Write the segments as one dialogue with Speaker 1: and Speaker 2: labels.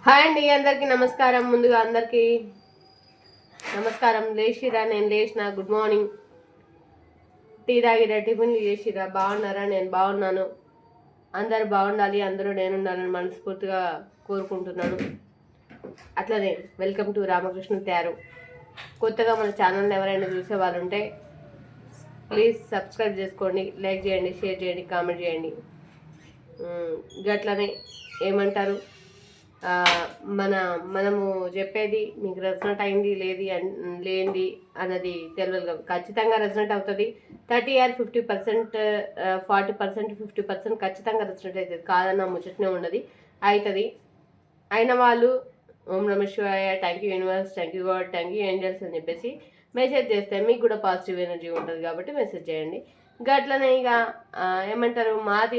Speaker 1: Hi అండి, అందరికీ నమస్కారం. ముందుగా అందరికీ నమస్కారం. లేచిరా? నేను లేచిన. Good morning. టీ తాగిరా? టిఫిన్లు చేసిరా? బాగున్నారా? నేను బాగున్నాను. అందరు బాగుండాలి, అందరూ నేనుండాలని మనస్ఫూర్తిగా కోరుకుంటున్నాను. అట్లనే వెల్కమ్ టు రామకృష్ణ తయారు. కొత్తగా మన ఛానల్ని ఎవరైనా చూసే వాళ్ళు ఉంటే ప్లీజ్ సబ్స్క్రైబ్ చేసుకోండి, లైక్ చేయండి, షేర్ చేయండి, కామెంట్ చేయండి. గట్లనే ఏమంటారు, మనము చెప్పేది మీకు రెజనెంట్ అయింది లేనిది అన్నది తెలియదు. ఖచ్చితంగా రెజనెంట్ అవుతుంది. 30 or 50%, 40%, 50% ఖచ్చితంగా రెజనెంట్ అవుతుంది. కాదన్న ముచ్చటనే ఉండదు, అవుతుంది. అయిన వాళ్ళు ఓం నమ శివాయ, thank you universe, thank you God, thank you angels అని చెప్పేసి మెసేజ్ చేస్తే మీకు కూడా పాజిటివ్ ఎనర్జీ ఉంటుంది కాబట్టి మెసేజ్ చేయండి. గట్లనే ఇక ఏమంటారు, మాది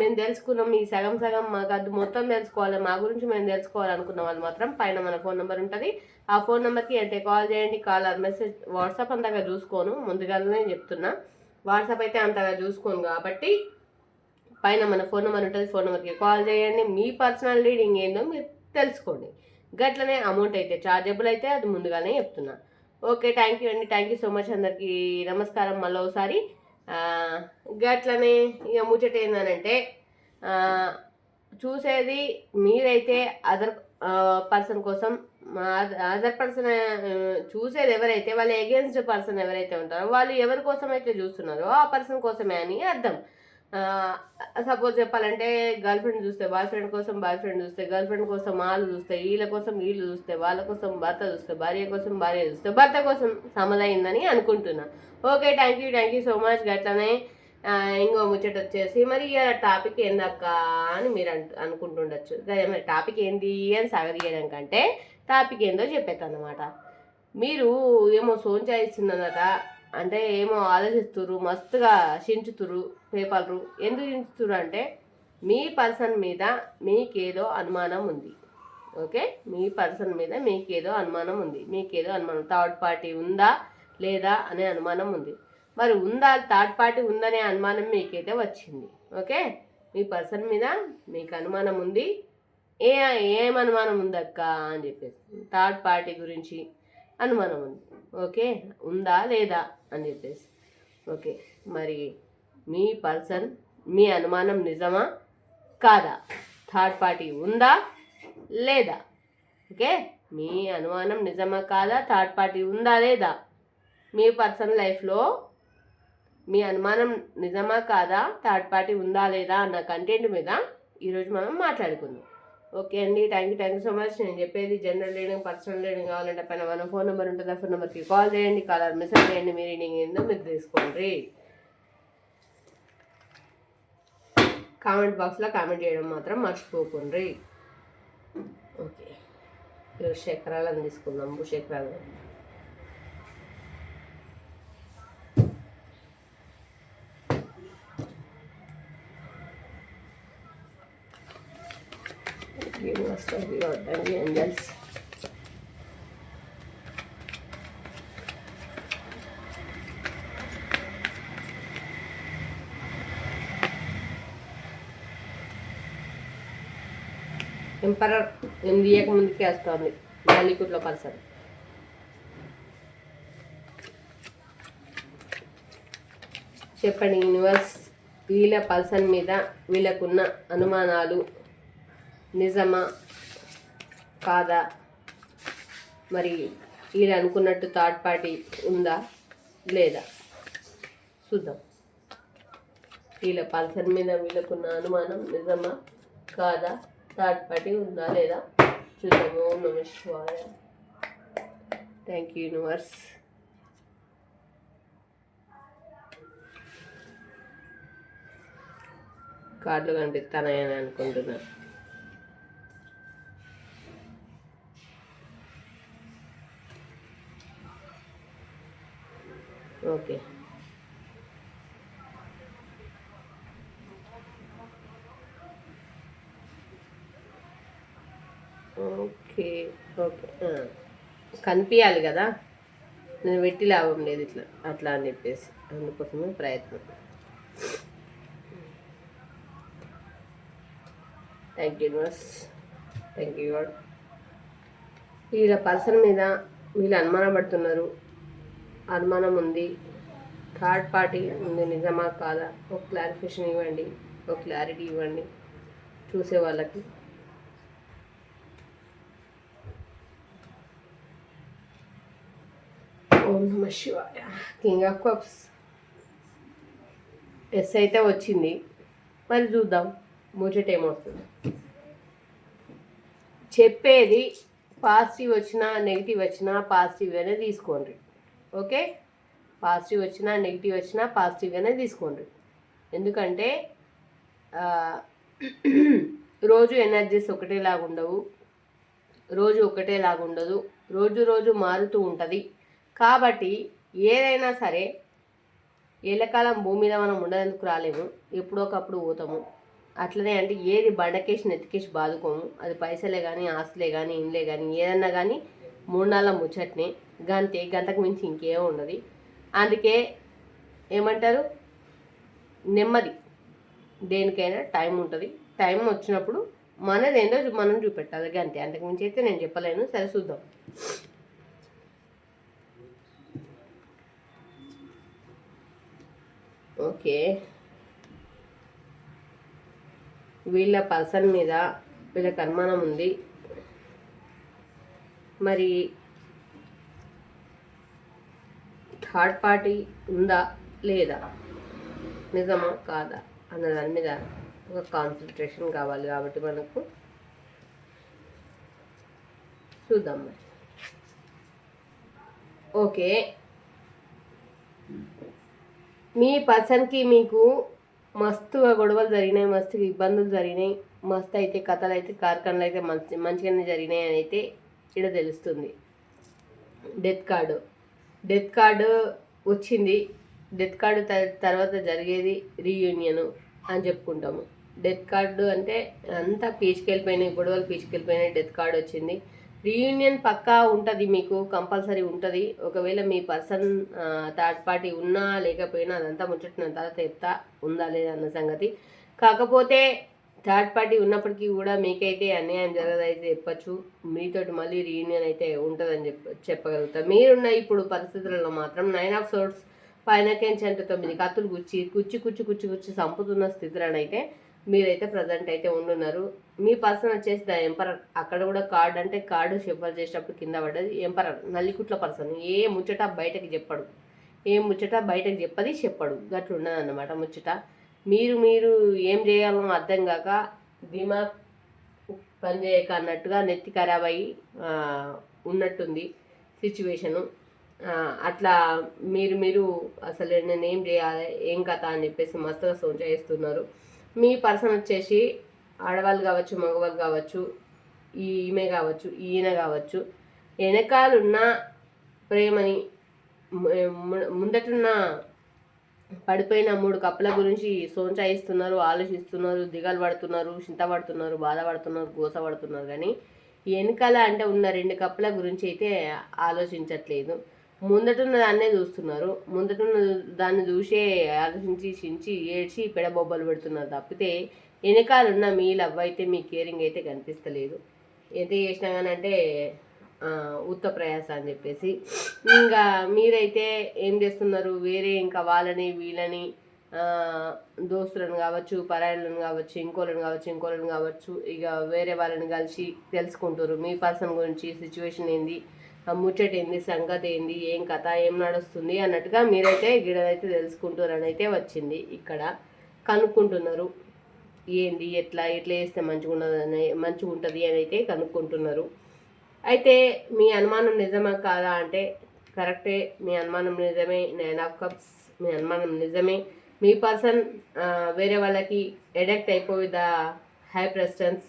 Speaker 1: మేము తెలుసుకున్నాం, మీ సగం సగం మాకు అది మొత్తం తెలుసుకోవాలి, మా గురించి మేము తెలుసుకోవాలనుకున్న వాళ్ళు మాత్రం పైన మన ఫోన్ నెంబర్ ఉంటుంది. ఆ ఫోన్ నెంబర్కి అంటే కాల్ చేయండి. Call or message. వాట్సాప్ అంతగా చూసుకోను, ముందుగానే చెప్తున్నా. వాట్సాప్ అయితే అంతగా చూసుకోను కాబట్టి పైన మన ఫోన్ నెంబర్ ఉంటుంది. ఫోన్ నెంబర్కి కాల్ చేయండి. మీ పర్సనల్ రీడింగ్ ఏందో మీరు తెలుసుకోండి. గట్లనే అమౌంట్ అయితే చార్జబుల్ అయితే అది ముందుగానే చెప్తున్నా. ఓకే, థ్యాంక్ యూ అండి. Thank you so much. అందరికీ నమస్కారం మళ్ళీ ఒకసారి. గట్లనే ఇక ముచ్చట ఏందనంటే, చూసేది మీరైతే అదర్ పర్సన్ కోసం, అదర్ పర్సన్ చూసేది ఎవరైతే వాళ్ళ ఎగెన్స్ట్ పర్సన్ ఎవరైతే ఉంటారో వాళ్ళు ఎవరి కోసం అయితే చూస్తున్నారో ఆ పర్సన్ కోసమే అని అర్థం. సపోజ్ చెప్పాలంటే, గర్ల్ ఫ్రెండ్ చూస్తే బాయ్ ఫ్రెండ్ కోసం, బాయ్ ఫ్రెండ్ చూస్తే గర్ల్ ఫ్రెండ్ కోసం, వాళ్ళు చూస్తే వీళ్ళ కోసం, వీళ్ళు చూస్తే వాళ్ళ కోసం, భర్త చూస్తే భార్య కోసం, భార్య చూస్తే భర్త కోసం సమదైందని అనుకుంటున్నా. Okay, thank you so much. గట్లనే ఇంకో ముచ్చట వచ్చేసి, మరి టాపిక్ ఏందక్క అని మీరు అనుకుంటుండొచ్చు. మరి టాపిక్ ఏంది అని సాగదీయడం కంటే టాపిక్ ఏందో చెప్పేస్తాను అనమాట. మీరు ఏమో సోంచా ఇస్తుందన్నట, అంటే ఏమో ఆలోచిస్తురు, మస్తుగా చించుతురు పేపర్లు. ఎందుకు చించుతురు అంటే మీ పర్సన్ మీద మీకేదో అనుమానం ఉంది. ఓకే, మీ పర్సన్ మీద మీకేదో అనుమానం ఉంది. మీకేదో అనుమానం, థర్డ్ పార్టీ ఉందా లేదా అనే అనుమానం ఉంది. మరి ఉందా, థర్డ్ పార్టీ ఉందనే అనుమానం మీకైతే వచ్చింది. ఓకే, మీ పర్సన్ మీద మీకు అనుమానం ఉంది. ఏం అనుమానం ఉందక్క అని చెప్పేసి థర్డ్ పార్టీ గురించి అనుమానం ఉంది. ఓకే, ఉందా లేదా అని చెప్పేసి. ఓకే, మరి మీ పర్సన్, మీ అనుమానం నిజమా కాదా? థర్డ్ పార్టీ ఉందా లేదా? ఓకే, మీ అనుమానం నిజమా కాదా? థర్డ్ పార్టీ ఉందా లేదా? మీ పర్సన్ లైఫ్లో మీ అనుమానం నిజమా కాదా? థర్డ్ పార్టీ ఉందా లేదా అన్న కంటెంట్ మీద ఈరోజు మనం మాట్లాడుకుందాం. ఓకే అండి, థ్యాంక్ యూ సో మచ్. నేను చెప్పేది జనరల్ రీడింగ్, పర్సనల్ రీడింగ్ కావాలంటే పైన మన ఫోన్ నెంబర్ ఉంటుంది. ఆ ఫోన్ నెంబర్కి కాల్ చేయండి, కాలర్ మెసేజ్ చేయండి. మీ రీడింగ్ ఏందో మీరు తీసుకోండి. కామెంట్ బాక్స్లో కామెంట్ చేయడం మాత్రం మర్చిపోకండి. ఓకే, ఈరోజు శేఖరాలను తీసుకుందాం. భూశేఖరాలు. ఏంజల్స్. ఎంపరర్ 8 ముందుకే వస్తుంది. బాలీవుడ్లో పర్సన్. చెప్పండి యూనివర్స్, వీళ్ళ పర్సన్ మీద వీళ్ళకున్న అనుమానాలు నిజమా కాదా? మరి వీళ్ళు అనుకున్నట్టు థర్డ్ పార్టీ ఉందా లేదా చూద్దాం. వీళ్ళ పర్సన్ మీద వీళ్ళకున్న అనుమానం నిజమా కాదా? థర్డ్ పార్టీ ఉందా లేదా చూద్దాము. ఓం నమ శివాయ. Thank you universe. కార్డులు కనిపిస్తానని అనుకుంటున్నా. Okay, okay, okay. కనిపించాలి కదా, నేను పెట్టి లాభం లేదు ఇట్లా అట్లా అని చెప్పేసి, అందుకోసమే ప్రయత్నం. Thank you universe. Thank you God. వీళ్ళ పర్సన్ మీద వీళ్ళు అనుమానపడుతున్నారు, అనుమానం ఉంది, థర్డ్ పార్టీ ఉంది, నిజమా కాదా? ఒక క్లారిఫికేషన్ ఇవ్వండి, ఒక క్లారిటీ ఇవ్వండి చూసే వాళ్ళకి. ఓం నమ శివాయ. కింగ్ ఆఫ్ కప్స్ ఎస్ అయితే వచ్చింది, మరి చూద్దాం ముచ్చట ఏమొస్తుంది. చెప్పేది పాజిటివ్ వచ్చినా నెగిటివ్ వచ్చినా పాజిటివ్గానే తీసుకోండి. ఓకే, పాజిటివ్ వచ్చినా నెగిటివ్ వచ్చినా పాజిటివ్గానే తీసుకోండి. ఎందుకంటే రోజు ఎనర్జీస్ ఒకటేలాగా ఉండవు, రోజు ఒకటేలాగా ఉండదు, రోజు రోజు మారుతూ ఉంటుంది. కాబట్టి ఏదైనా సరే ఏళ్ళకాలం భూమి మీద మనం ఉండేందుకు రాలేము, ఎప్పుడో ఒకప్పుడు పోతాము. అట్లనే అంటే ఏది బండకేసి నెత్తికేసి బాదుకోము. అది పైసలే కానీ ఆస్తులే కానీ ఇండ్లే కానీ ఏదన్నా కానీ 3 నాళ్ళ ముచ్చట్నే, గంతే, గంటకు మించి ఇంకేం ఉండదు. అందుకే ఏమంటారు, నెమ్మది, దేనికైనా టైం ఉంటుంది. టైం వచ్చినప్పుడు మనదేందో మనం చూపెట్టాలి, గంతే, అంతకు మించి అయితే నేను చెప్పలేను. సరే చూద్దాం. ఓకే, వీళ్ళ పర్సన్ మీద వీళ్ళకి అనుమానం ఉంది. మరి థర్డ్ పార్టీ ఉందా లేదా, నిజమా కాదా అన్న దాని మీద ఒక కాన్సన్ట్రేషన్ కావాలి. కాబట్టి మనకు చూద్దాం మరి. ఓకే, మీ పర్సన్కి మీకు మస్తుగా గొడవలు జరిగినాయి, మస్తుగా ఇబ్బందులు జరిగినాయి, మస్తు అయితే కథలు అయితే కార్ఖానలు అయితే మంచిగానే జరిగినాయి అని అయితే ఇక్కడ తెలుస్తుంది. డెత్ కార్డు వచ్చింది. డెత్ కార్డు తర్వాత జరిగేది రీయూనియన్ అని చెప్పుకుంటాము. డెత్ కార్డు అంటే అంతా పీచుకెళ్ళిపోయినాయి, గొడవలు పీచుకెళ్ళిపోయినాయి, డెత్ కార్డు వచ్చింది. రీయూనియన్ పక్కా ఉంటుంది, మీకు కంపల్సరీ ఉంటుంది. ఒకవేళ మీ పర్సన్ థర్డ్ పార్టీ ఉన్నా లేకపోయినా అదంతా ముచ్చట్టిన తర్వాత చెప్తా, ఉందా లేదా అన్న సంగతి. కాకపోతే థర్డ్ పార్టీ ఉన్నప్పటికీ కూడా మీకైతే అన్యాయం జరగదైతే చెప్పచ్చు. మీతోటి మళ్ళీ రీయూనియన్ అయితే ఉంటుందని చెప్పగలుగుతా. మీరున్న ఇప్పుడు పరిస్థితులలో మాత్రం 9 ఆఫ్ సోర్ట్స్ పైనకేంచి అంటే 9 కత్తులు కుచ్చి చంపుతున్న స్థితిలోనైతే మీరైతే ప్రజెంట్ అయితే ఉండున్నారు. మీ పర్సన్ వచ్చేసి ద ఎంపరర్. అక్కడ కూడా కార్డ్ అంటే కార్డు షఫల్ చేసేటప్పుడు కింద పడ్డది ఎంపరర్, నల్లికుట్ల పర్సన్. ఏ ముచ్చట బయటకి చెప్పడు, చెప్పడు, గట్ల ఉండదు అన్నమాట ముచ్చట. మీరు ఏం చేయాలో అర్థం కాక దిమాగ్ పనిచేయక అన్నట్టుగా నెత్తి ఖరాబ్ అయ్యి ఉన్నట్టుంది సిచ్యువేషను. అట్లా మీరు అసలు నేనేం చేయాలి, ఏం కథ అని చెప్పేసి మస్తుగా సోంచేస్తున్నారు. మీ పర్సన్ వచ్చేసి ఆడవాళ్ళు కావచ్చు, మగవాళ్ళు కావచ్చు, ఈమె కావచ్చు, ఈయన కావచ్చు, వెనకాలన్న ప్రేమని, ముందటున్న పడిపోయిన 3 కప్పుల గురించి సోంచాయిస్తున్నారు, ఆలోచిస్తున్నారు, దిగాలు పడుతున్నారు, చింత పడుతున్నారు, బాధపడుతున్నారు, గోసపడుతున్నారు. కానీ వెనకాల అంటే ఉన్న 2 కప్పుల గురించి అయితే ఆలోచించట్లేదు. ముందటున్న దాన్నే చూస్తున్నారు. ముందటున్న దాన్ని చూసే ఆలోచించి చించి ఏడ్చి పెడబొబ్బలు పెడుతున్నారు తప్పితే వెనకాలన్న మీ లవ్ అయితే మీ కేరింగ్ అయితే కనిపిస్తలేదు. ఎంత చేసినా కానీ అంటే ఉత్త ప్రయాస అని చెప్పేసి. ఇంకా మీరైతే ఏం చేస్తున్నారు, వేరే ఇంకా వాళ్ళని వీళ్ళని దోస్తులను కావచ్చు, పరాయిలను కావచ్చు, ఇంకోళ్ళని కావచ్చు ఇక వేరే వాళ్ళని కలిసి తెలుసుకుంటారు మీ పర్సన్ గురించి, సిచ్యువేషన్ ఏంది, ముచ్చట ఏంది, సంగతి ఏంది, ఏం కథ, ఏం నడుస్తుంది అన్నట్టుగా మీరైతే గిడదైతే తెలుసుకుంటారు అని అయితే వచ్చింది. ఇక్కడ కనుక్కుంటున్నారు ఏంది, ఎట్లా చేస్తే మంచిగా ఉంటుంది అని అయితే కనుక్కుంటున్నారు. అయితే మీ అనుమానం నిజమా కాదా అంటే కరెక్టే, మీ అనుమానం నిజమే. 9 ఆఫ్ కప్స్ మీ అనుమానం నిజమే. మీ పర్సన్ వేరే వాళ్ళకి అడిక్ట్ అయిపోయి ద హై ప్రెసిడెన్స్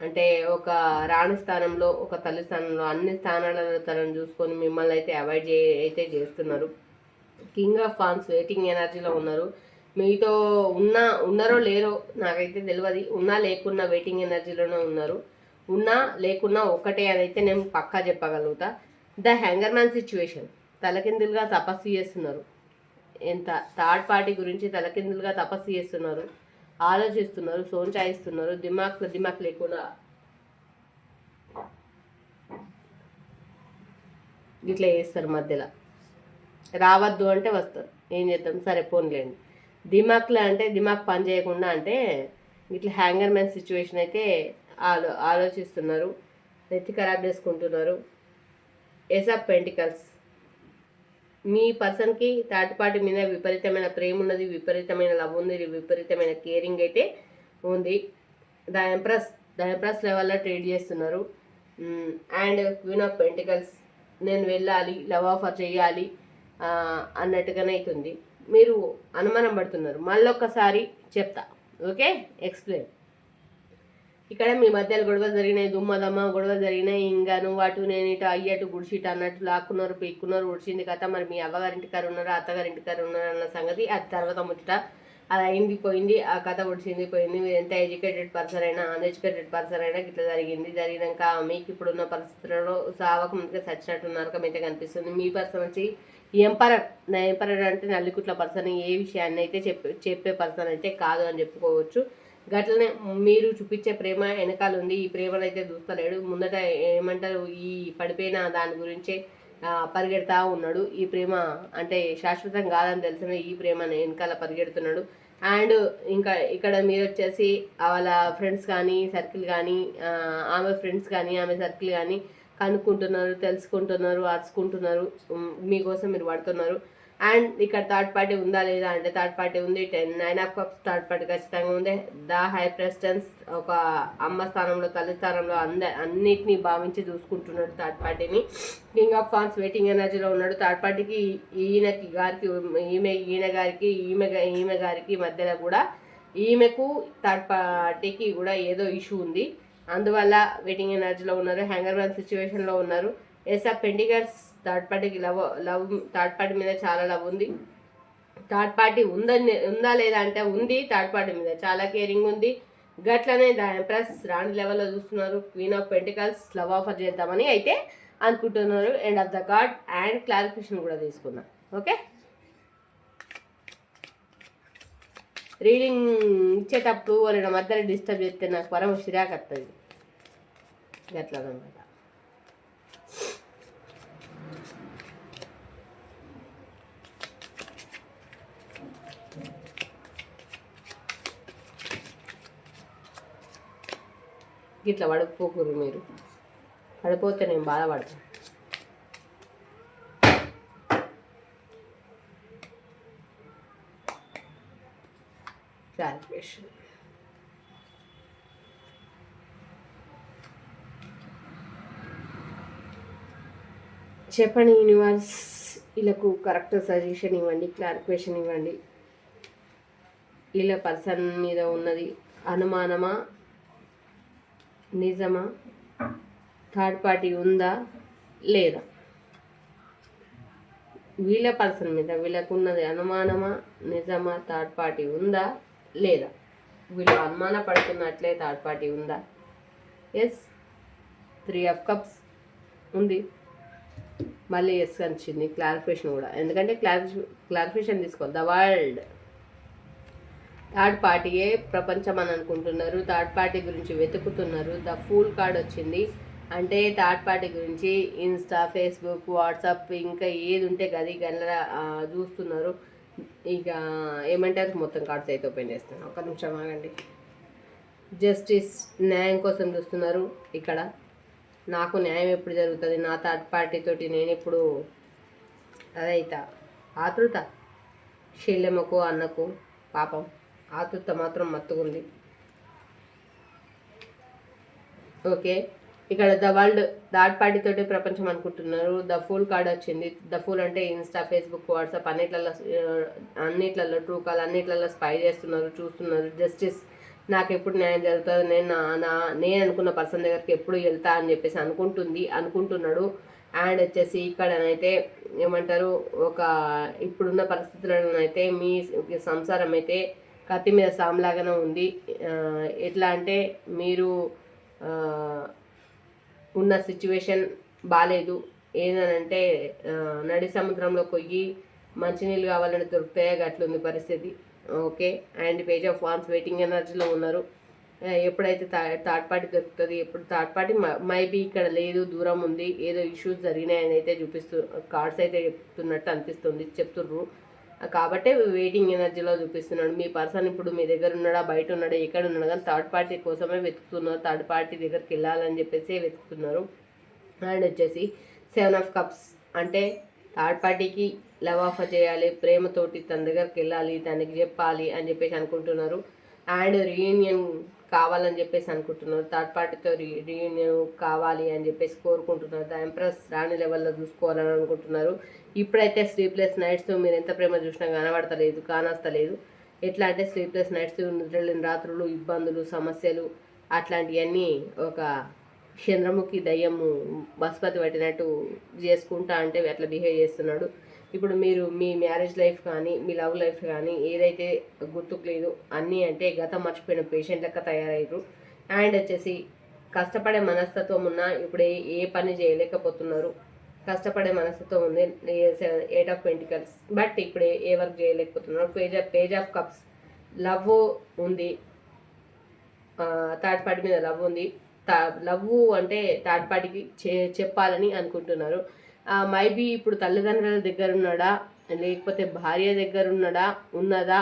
Speaker 1: అంటే ఒక రాణి స్థానంలో, ఒక తల్లి స్థానంలో, అన్ని స్థానాలలో తనను చూసుకొని మిమ్మల్ని అయితే అవాయిడ్ అయితే చేస్తున్నారు. కింగ్ ఆఫ్ ఫాన్స్ వెయిటింగ్ ఎనర్జీలో ఉన్నారు. మీతో ఉన్నారో లేరో నాకైతే తెలియదు. ఉన్నా లేకున్నా వెయిటింగ్ ఎనర్జీలోనే ఉన్నారు. ఉన్నా లేకున్నా ఒక్కటే అని అయితే నేను పక్కా చెప్పగలుగుతా. ద హ్యాంగర్ మ్యాన్ సిచ్యువేషన్, తలకిందులుగా తపస్సు చేస్తున్నారు. ఎంత థర్డ్ పార్టీ గురించి తలకిందులుగా తపస్సు చేస్తున్నారు, ఆలోచిస్తున్నారు, సోంచాయిస్తున్నారు. దిమాక్ లేకుండా ఇట్లా చేస్తారు మధ్యలో. రావద్దు అంటే వస్తారు, ఏం చేద్దాం, సరే పోన్లేండి. దిమాక్లో అంటే దిమాక్ పని చేయకుండా అంటే ఇట్లా హ్యాంగర్ మ్యాన్ సిచ్యువేషన్ అయితే ఆలోచిస్తున్నారు, నెత్తి ఖరాబ్ చేసుకుంటున్నారు. ఏస్ ఆఫ్ పెంటికల్స్, మీ పర్సన్కి థర్డ్ పార్టీ మీద విపరీతమైన ప్రేమ ఉన్నది, విపరీతమైన లవ్ ఉంది, విపరీతమైన కేరింగ్ అయితే ఉంది. ద ఎంప్రెస్ లెవెల్లో ట్రీట్ చేస్తున్నారు. అండ్ క్వీన్ ఆఫ్ పెంటికల్స్, నేను వెళ్ళాలి, లవ్ ఆఫర్ చేయాలి అన్నట్టుగానే అవుతుంది. మీరు అనుమానం పడుతున్నారు. మళ్ళొక్కసారి చెప్తా, ఓకే, ఎక్స్ప్లెయిన్. ఇక్కడ మీ మధ్యలో గొడవలు జరిగినాయి, దుమ్మదమ్మ గొడవలు జరిగినాయి. ఇంకా నువ్వు అటు నేను ఇటు అయ్యటు గుడిసిట అన్నట్టు లాక్కున్నారు, పీక్కున్నారు, ఉడిచింది కథ. మరి మీ అవ్వగారింటికారు ఉన్నారు, అత్తగారింటికారు ఉన్నారు అన్న సంగతి అది తర్వాత ముచ్చట. అది అయింది పోయింది, ఆ కథ ఉడిచింది పోయింది. మీరు ఎంత ఎడ్యుకేటెడ్ పర్సన్ అయినా అన్ఎడ్యుకేటెడ్ పర్సన్ అయినా ఇట్లా జరిగినాక మీకు ఇప్పుడున్న పరిస్థితులలో సావక ముందుగా చచ్చినట్టున్నారు అయితే కనిపిస్తుంది. మీ పర్సన్ వచ్చి ఎంపరర్ అంటే నల్లికుట్ల పర్సన్, ఏ విషయాన్ని అయితే చెప్పే పర్సన్ అయితే కాదు అని చెప్పుకోవచ్చు. గట్లనే మీరు చూపించే ప్రేమ వెనకాల ఉంది, ఈ ప్రేమను అయితే చూస్తలేడు. ముందట ఏమంటారు, ఈ పడిపోయిన దాని గురించే పరిగెడతా ఉన్నాడు. ఈ ప్రేమ అంటే శాశ్వతం కాదని తెలిసిన ఈ ప్రేమను వెనకాల పరిగెడుతున్నాడు. అండ్ ఇంకా ఇక్కడ మీరు వచ్చేసి వాళ్ళ ఫ్రెండ్స్ కానీ సర్కిల్ కానీ ఆమె ఫ్రెండ్స్ కానీ ఆమె సర్కిల్ కానీ కనుక్కుంటున్నారు, తెలుసుకుంటున్నారు, అరుచుకుంటున్నారు, మీకోసం మీరు పడుతున్నారు. అండ్ ఇక్కడ థర్డ్ పార్టీ ఉందా లేదా అంటే థర్డ్ పార్టీ ఉంది. 9 ఆఫ్ కప్స్ థర్డ్ పార్టీ ఖచ్చితంగా ఉంది. ద హై ప్రెసిడెన్స్, ఒక అమ్మ స్థానంలో తల్లి స్థానంలో అన్నిటినీ భావించి చూసుకుంటున్నాడు థర్డ్ పార్టీని. కింగ్ ఆఫ్ ఫాన్స్ వెయిటింగ్ ఎనర్జీలో ఉన్నాడు. థర్డ్ పార్టీకి ఈయన గారికి మధ్యలో కూడా ఈమెకు థర్డ్ పార్టీకి కూడా ఏదో ఇష్యూ ఉంది, అందువల్ల వెయిటింగ్ ఎనర్జీలో ఉన్నారు. హ్యాంగర్ మ్యాన్ సిచ్యువేషన్లో ఉన్నారు. ఏస్ ఆఫ్ పెంటికల్స్, థర్డ్ పార్టీకి లవ్ థర్డ్ పార్టీ మీద చాలా లవ్ ఉంది. థర్డ్ పార్టీ ఉందా లేదా అంటే ఉంది, థర్డ్ పార్టీ మీద చాలా కేరింగ్ ఉంది. గట్లనే ద ఎంప్రెస్ రాణి లెవెల్లో చూస్తున్నారు. Queen of pentacles love offer చేద్దామని అయితే అనుకుంటున్నారు. End of the card and clarification కూడా తీసుకుందాం, ఓకే. రీడింగ్ ఇచ్చేటప్పుడు వాళ్ళ మధ్యలో డిస్టర్బ్ చేస్తే నాకు పరమ చిరాకు వస్తుంది, గట్లనమాట. ఇట్లా పడిపోకూరు, మీరు పడిపోతే నేను బాధపడతాను. క్లారిఫికేషన్, చెప్పండి యూనివర్స్, వీళ్ళకు కరెక్ట్ సజెషన్ ఇవ్వండి, క్లారిఫికేషన్ ఇవ్వండి. వీళ్ళ పర్సన్ మీద ఉన్నది అనుమానమా, నిజమా, థర్డ్ పార్టీ ఉందా లేదా? వీళ్ళ పర్సన్ మీద వీళ్ళకున్నది అనుమానమా, నిజమా, థర్డ్ పార్టీ ఉందా లేదా? వీళ్ళు అనుమాన పడుతున్నట్లే థర్డ్ పార్టీ ఉందా? ఎస్, 3 ఆఫ్ కప్స్ ఉంది, మళ్ళీ ఎస్ వచ్చింది. క్లారిఫికేషన్ కూడా, ఎందుకంటే క్లారిఫికేషన్ తీసుకోవాలి. ద వరల్డ్, థర్డ్ పార్టీయే ప్రపంచం అని అనుకుంటున్నారు, థర్డ్ పార్టీ గురించి వెతుకుతున్నారు. ద ఫూల్ కార్డ్ వచ్చింది అంటే థర్డ్ పార్టీ గురించి ఇన్స్టా, ఫేస్బుక్, వాట్సాప్ ఇంకా ఏది ఉంటే గది గనరా చూస్తున్నారు. ఇక ఏమంటారు, మొత్తం కార్డ్స్ అయితే ఓపెన్ చేస్తున్నాను, ఒక నిమిషం ఆగండి. జస్టిస్, న్యాయం కోసం చూస్తున్నారు. ఇక్కడ నాకు న్యాయం ఎప్పుడు జరుగుతుంది, నా థర్డ్ పార్టీ తోటి నేను ఇప్పుడు అదైతా ఆతృత, శల్యమ్మకు అన్నకు పాపం ఆతృత మాత్రం మత్తుకుంది, ఓకే. ఇక్కడ ద వరల్డ్ థర్డ్ పార్టీ తోటి ప్రపంచం అనుకుంటున్నారు. ద ఫూల్ కార్డ్ వచ్చింది. ద ఫూల్ అంటే ఇన్స్టా, ఫేస్బుక్, వాట్సాప్ అన్నిట్లలో ట్రూ కాల్ అన్నిట్లలో స్పై చేస్తున్నారు, చూస్తున్నారు. జస్టిస్, నాకు ఎప్పుడు న్యాయం జరుగుతుంది, నేను అనుకున్న పర్సన్ దగ్గరికి ఎప్పుడు వెళ్తా అని చెప్పేసి అనుకుంటున్నాడు. అండ్ వచ్చేసి ఇక్కడనైతే ఏమంటారు, ఒక ఇప్పుడున్న పరిస్థితులను అయితే మీ సంసారం అయితే కత్తి మీద సాంలాగానే ఉంది. ఎట్లా అంటే మీరు ఉన్న సిచ్యువేషన్ బాగాలేదు. ఏదనంటే నడి సముద్రంలో కొయ్యి మంచినీళ్ళు కావాలని దొరుకుతాయో అట్లుంది పరిస్థితి, okay. And page of wands waiting ఎనర్జీలో ఉన్నారు. ఎప్పుడైతే థర్డ్ పార్టీ దొరుకుతుంది, ఎప్పుడు థర్డ్ పార్టీ మైబీ ఇక్కడ లేదు, దూరం ఉంది, ఏదో ఇష్యూస్ జరిగినాయని అయితే కార్డ్స్ అయితే చెప్తున్నట్టు అనిపిస్తుంది, చెప్తుర్రు. కాబట్టి వెయిటింగ్ ఎనర్జీలో చూపిస్తున్నాడు. మీ పర్సన్ ఇప్పుడు మీ దగ్గర ఉన్నాడా, బయట ఉన్నాడా, ఎక్కడ ఉన్నాడు, కానీ థర్డ్ పార్టీ కోసమే వెతుకుతున్నారు. థర్డ్ పార్టీ దగ్గరికి వెళ్ళాలని చెప్పేసి వెతుకుతున్నారు. అండ్ వచ్చేసి 7 ఆఫ్ కప్స్ అంటే థర్డ్ పార్టీకి లవ్ ఆఫర్ చేయాలి, ప్రేమతోటి తన దగ్గరికి వెళ్ళాలి, తనకి చెప్పాలి అని చెప్పేసి అనుకుంటున్నారు. అండ్ రీయూనియన్ కావాలని చెప్పేసి అనుకుంటున్నారు. థర్డ్ పార్టీతో రీయూనియన్ కావాలి అని చెప్పేసి కోరుకుంటున్నారు. ద ఎంప్రెస్ రాణి లెవెల్లో చూసుకోవాలని అనుకుంటున్నారు. ఇప్పుడైతే స్లీప్లెస్ నైట్స్ మీరు ఎంత ప్రేమ చూసినా కానొస్తలేదు. ఎట్లా అంటే స్లీప్లెస్ నైట్స్, నిద్రలేని రాత్రులు, ఇబ్బందులు, సమస్యలు అట్లాంటివన్నీ ఒక చంద్రముఖి దయ్యము బస్పతి పట్టినట్టు చేసుకుంటా అంటే అట్లా బిహేవ్ చేస్తున్నాడు. ఇప్పుడు మీరు మీ మ్యారేజ్ లైఫ్ కానీ మీ లవ్ లైఫ్ కానీ ఏదైతే గుర్తుకు లేదు అన్నీ అంటే గతం మర్చిపోయిన పేషెంట్ లెక్క తయారయ్యారు. అండ్ వచ్చేసి కష్టపడే మనస్తత్వం ఉన్నా ఇప్పుడు ఏ పని చేయలేకపోతున్నారు. కష్టపడే మనస్తత్వం ఉంది, 8 ఆఫ్ పెంటికల్స్, బట్ ఇప్పుడు ఏ వర్క్ చేయలేకపోతున్నారు. పేజ్ ఆఫ్ కప్స్, లవ్ ఉంది, థర్డ్ పార్టీ మీద లవ్ ఉంది. లవ్ అంటే థర్డ్ పార్టీకి చెప్పాలని అనుకుంటున్నారు. మైబీ ఇప్పుడు తల్లిదండ్రుల దగ్గర ఉన్నాడా, లేకపోతే భార్య దగ్గర ఉన్నదా,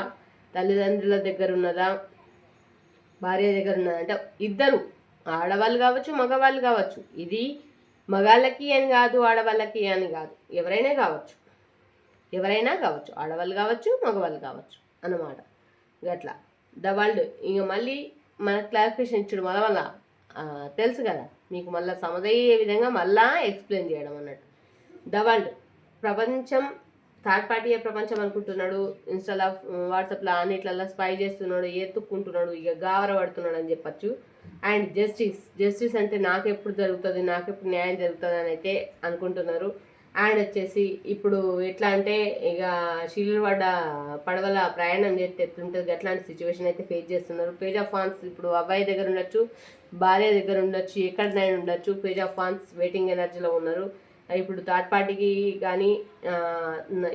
Speaker 1: తల్లిదండ్రుల దగ్గర ఉన్నదా, భార్య దగ్గర ఉన్నదా అంటే ఇద్దరు, ఆడవాళ్ళు కావచ్చు, మగవాళ్ళు కావచ్చు. ఇది మగాళ్ళకి అని కాదు, ఆడవాళ్ళకి అని కాదు, ఎవరైనా కావచ్చు, ఆడవాళ్ళు కావచ్చు, మగవాళ్ళు కావచ్చు అన్నమాట. గట్లా ద వరల్డ్. ఇంక మళ్ళీ మనకు క్లారిఫికేషన్ ఇచ్చాడు మళ్ళా తెలుసు కదా మీకు, మళ్ళీ సమజయ్యే విధంగా మళ్ళా ఎక్స్ప్లెయిన్ చేయడం అన్నట్టు. ద వరల్డ్, ప్రపంచం, థర్డ్ పార్టీ ప్రపంచం అనుకుంటున్నాడు. ఇన్స్టాలో, వాట్సాప్లో అన్నిట్లలో స్పై చేస్తున్నాడు, ఎత్తుక్కుంటున్నాడు, ఇక గావర పడుతున్నాడు అని చెప్పచ్చు. అండ్ జస్టిస్ అంటే నాకెప్పుడు జరుగుతుంది, నాకెప్పుడు న్యాయం జరుగుతుంది అని అయితే అనుకుంటున్నారు. అండ్ వచ్చేసి ఇప్పుడు ఎట్లా అంటే ఇక శిల్లు పడ్డ పడవల ప్రయాణం చేస్తే ఎట్లుంటుంది అట్లాంటి సిచ్యువేషన్ అయితే ఫేస్ చేస్తున్నారు. పేజ్ ఆఫ్ వాన్స్ ఇప్పుడు అబ్బాయి దగ్గర ఉండొచ్చు, భార్య దగ్గర ఉండొచ్చు, ఎక్కడైనా ఉండొచ్చు. పేజ్ ఆఫ్ వాన్స్ వెయిటింగ్ ఎనర్జీలో ఉన్నారు. ఇప్పుడు థర్డ్ పార్టీకి కానీ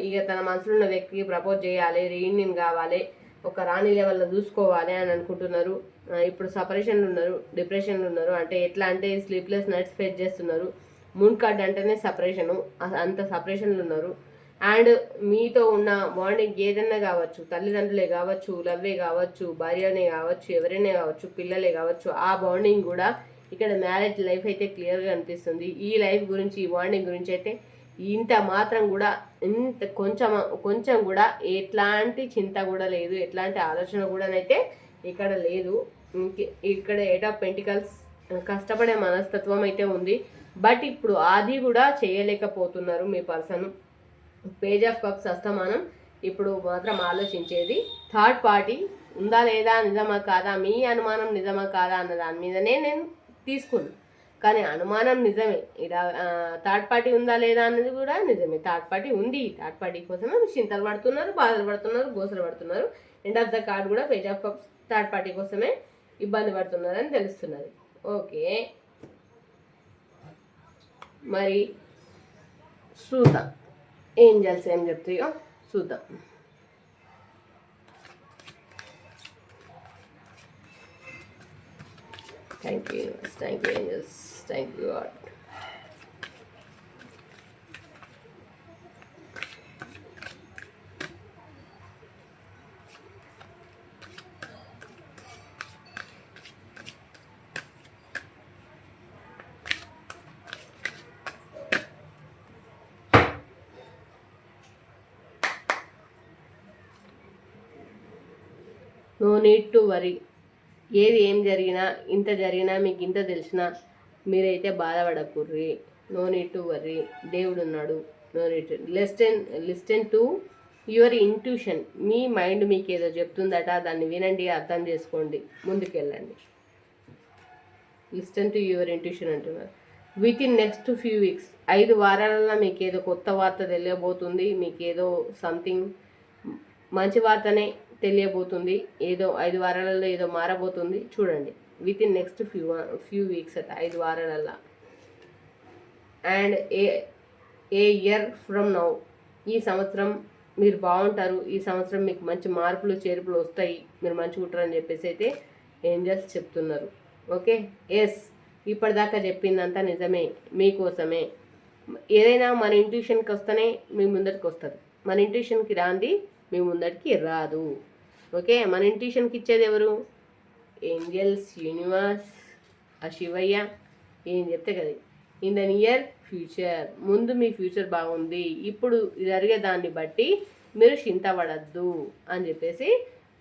Speaker 1: ఇక తన మనసులో ఉన్న వ్యక్తికి ప్రపోజ్ చేయాలి, రీయూనియన్ కావాలి, ఒక రాణి లెవెల్లో చూసుకోవాలి అని అనుకుంటున్నారు. ఇప్పుడు సపరేషన్లు ఉన్నారు, డిప్రెషన్లు ఉన్నారు. అంటే ఎట్లా అంటే స్లీప్లెస్ నైట్స్ ఫేస్ చేస్తున్నారు. మూన్ కార్డ్ అంటేనే సపరేషను, అంత సపరేషన్లు ఉన్నారు. అండ్ మీతో ఉన్న బాండింగ్ ఏదైనా కావచ్చు, తల్లిదండ్రులే కావచ్చు, లవ్వే కావచ్చు, భార్యనే కావచ్చు, ఎవరైనా కావచ్చు, పిల్లలే కావచ్చు, ఆ బాండింగ్ కూడా ఇక్కడ మ్యారేజ్ లైఫ్ అయితే క్లియర్గా అనిపిస్తుంది. ఈ లైఫ్ గురించి, ఈ బాండింగ్ గురించి అయితే ఇంత మాత్రం కూడా, ఇంత కొంచెం కూడా ఎట్లాంటి చింత కూడా లేదు, ఎట్లాంటి ఆలోచన కూడానైతే ఇక్కడ లేదు. ఇక్కడ 8 ఆఫ్ పెంటికల్స్, కష్టపడే మనస్తత్వం అయితే ఉంది. బట్ ఇప్పుడు అది కూడా చేయలేకపోతున్నారు మీ పర్సన్. పేజ్ ఆఫ్ కప్స్ అస్తమానం ఇప్పుడు మాత్రం ఆలోచించేది థర్డ్ పార్టీ ఉందా లేదా, నిజమా కాదా, మీ అనుమానం నిజమా కాదా అన్న దాని మీదనే నేను తీసుకున్నాను. కానీ అనుమానం నిజమే, ఇలా థర్డ్ పార్టీ ఉందా లేదా అన్నది కూడా నిజమే. థర్డ్ పార్టీ ఉంది, థర్డ్ పార్టీ కోసమే చింతలు పడుతున్నారు, బాధలు పడుతున్నారు, గోసలు పడుతున్నారు. ఎండ్ ఆఫ్ ద కార్డ్ కూడా page of cups, third party కోసమే ఇబ్బంది పడుతున్నారని తెలుస్తున్నది. ఓకే, మరి చూద్దాం ఏంజల్స్ ఏం చెప్తాయో చూద్దాం. Thank you angels, thank you God. No need to worry. ఏం జరిగినా, ఇంత జరిగినా, మీకు ఇంత తెలిసినా మీరైతే బాధపడకూర్రి. నో నీడ్ టు వరీ, దేవుడు ఉన్నాడు. No need to listen to your intuition. మీ మైండ్ మీకు ఏదో చెప్తుందట, దాన్ని వినండి, అర్థం చేసుకోండి, ముందుకెళ్ళండి. లిస్టెన్ టు యువర్ ఇంట్యూషన్ అంటున్నారు. Within next few weeks, 5 వారాలలో మీకు ఏదో కొత్త వార్త తెలియబోతుంది. మీకు ఏదో సంథింగ్ మంచి వార్తనే తెలియబోతుంది. ఏదో 5 వారాలలో ఏదో మారబోతుంది. చూడండి, with in next few weeks అట, 5 వారాలలో. And A year from now, ఈ సంవత్సరం మీరు బాగుంటారు. ఈ సంవత్సరం మీకు మంచి మార్పులు చేర్పులు వస్తాయి, మీరు మంచిగా ఉంటారని చెప్పేసి అయితే ఏంజల్స్ చెప్తున్నారు. ఓకే, ఎస్, ఇప్పటిదాకా చెప్పిందంతా నిజమే, మీకోసమే. ఏదైనా మన ఇంట్యూషన్కి వస్తేనే మీ ముందరికి వస్తుంది, మన ఇంట్యూషన్కి రాంది మీ ముందరికి రాదు. ఓకే, మన ఇంట్యూషన్కి ఇచ్చేది ఎవరు? ఏంజల్స్, యూనివర్స్, ఆ శివయ్య. ఏం చెప్తే కదా, ఇన్ ద నియర్ ఫ్యూచర్, ముందు మీ ఫ్యూచర్ బాగుంది, ఇప్పుడు జరిగే దాన్ని బట్టి మీరు చింతపడద్దు అని చెప్పేసి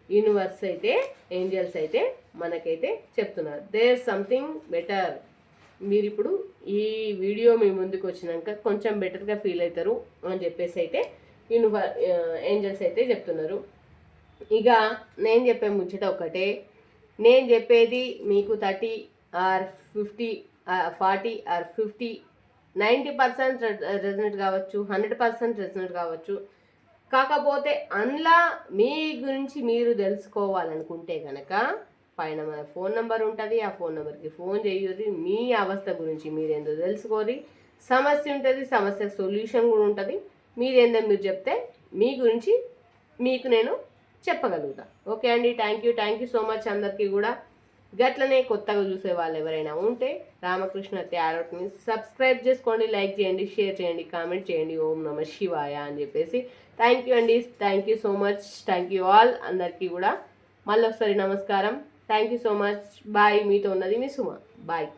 Speaker 1: యూనివర్స్ అయితే, ఏంజల్స్ అయితే మనకైతే చెప్తున్నారు. There something better. మీరు ఇప్పుడు ఈ వీడియో మీ ముందుకు వచ్చినాక కొంచెం బెటర్గా ఫీల్ అవుతారు అని చెప్పేసి అయితే ఏంజల్స్ అయితే చెప్తున్నారు. ఇక నేను చెప్పే ముచ్చట ఒకటే, నేను చెప్పేది మీకు 30 ఆర్ 50 40 ఆర్ 50 90% రెజనేట్ కావచ్చు, 100% రెజనేట్ కావచ్చు. కాకపోతే అందులో మీ గురించి మీరు తెలుసుకోవాలనుకుంటే కనుక పైన మన ఫోన్ నెంబర్ ఉంటుంది, ఆ ఫోన్ నెంబర్కి ఫోన్ చేయొద్దు. మీ అవస్థ గురించి మీరేందో తెలుసుకోరి. సమస్య ఉంటుంది, సమస్యకు సొల్యూషన్ కూడా ఉంటుంది. మీరేందో మీరు చెప్తే మీ గురించి మీకు నేను చెప్పగలుగుతా. ఓకే అండి, థ్యాంక్ యూ సో మచ్ అందరికీ కూడా. గట్లనే కొత్తగా చూసే వాళ్ళు ఎవరైనా ఉంటే రామకృష్ణ టారోట్ని సబ్స్క్రైబ్ చేసుకోండి, లైక్ చేయండి, షేర్ చేయండి, కామెంట్ చేయండి. ఓం నమ శివాయ అని చెప్పేసి. థ్యాంక్ యూ అండి, thank you so much, thank you all అందరికీ కూడా. మళ్ళీ ఒకసారి నమస్కారం. Thank you so much, bye. మీతో ఉన్నది మీ సుమ. బాయ్.